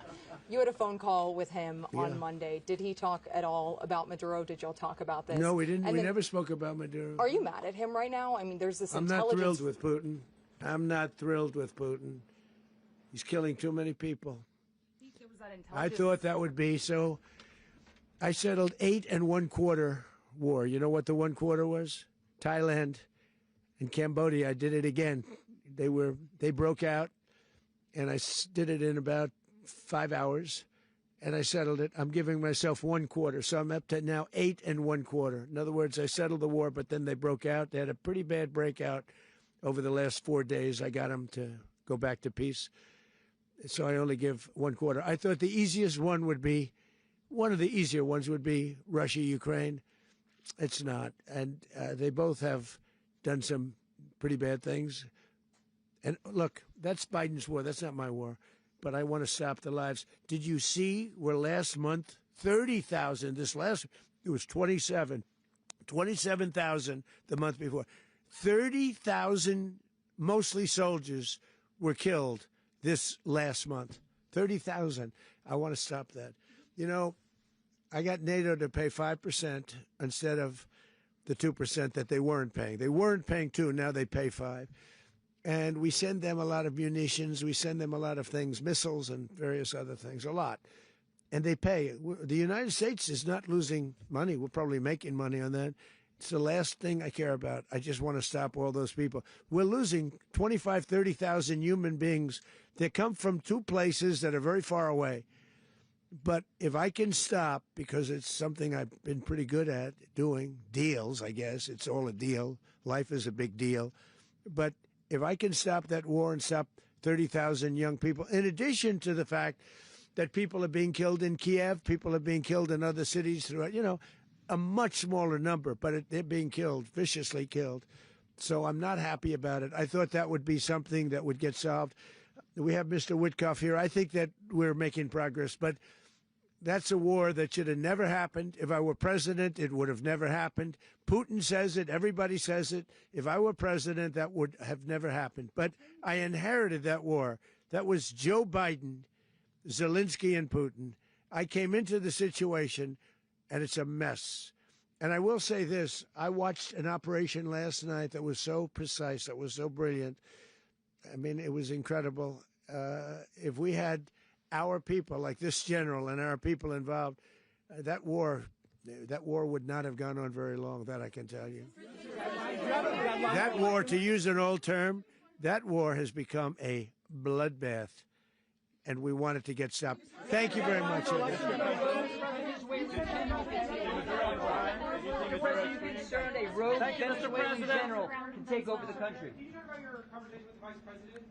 You had a phone call with him Yeah. on Monday. Did he talk at all about Maduro? Did y'all talk about this? No, we didn't. And We then- never spoke about Maduro. Are you mad at him right now? I mean, there's this I'm not intelligence. thrilled with Putin. I'm not thrilled with Putin. He's killing too many people. I thought that would be so. I settled 8 1/4 war. You know what the 1/4 was? Thailand and Cambodia. I did it again. They broke out, and I did it in about 5 hours, and I settled it. I'm giving myself 1/4, so I'm up to now 8 1/4. In other words, I settled the war, but then they broke out. They had a pretty bad breakout over the last 4 days. I got them to go back to peace. So I only give 1/4. I thought the easiest one would be, one of the easier ones would be Russia, Ukraine. It's not. And they both have done some pretty bad things. And look, that's Biden's war. That's not my war. But I want to stop the lives. Did you see where last month, 30,000, it was 27,000 the month before. 30,000, mostly soldiers, were killed this last month. 30,000. I want to stop that. You know, I got NATO to pay 5% instead of the 2% that they weren't paying. They weren't paying 2, now they pay 5. And we send them a lot of munitions. We send them a lot of things, missiles and various other things, a lot. And they pay. The United States is not losing money. We're probably making money on that. It's the last thing I care about. I just want to stop all those people. We're losing 25, 30,000 human beings that come from 2 places that are very far away. But if I can stop, because it's something I've been pretty good at doing, deals, I guess. It's all a deal. Life is a big deal. But if I can stop that war and stop 30,000 young people, in addition to the fact that people are being killed in Kiev, people are being killed in other cities throughout, a much smaller number, but they're being killed, viciously killed. So I'm not happy about it. I thought that would be something that would get solved. We have Mr. Witkoff here. I think that we're making progress, but that's a war that should have never happened. If I were president, it would have never happened. Putin says it. Everybody says it. If I were president, that would have never happened. But I inherited that war. That was Joe Biden, Zelensky, and Putin. I came into the situation, and it's a mess. And I will say this. I watched an operation last night that was so precise, that was so brilliant. I mean, it was incredible. If we had our people, like this general and our people involved, that war would not have gone on very long, that I can tell you. That war, to use an old term, that war has become a bloodbath, and we want it to get stopped. Thank you very much. Are you concerned a rogue Venezuelan general can take over the country? Can you talk about your conversation with the Vice President?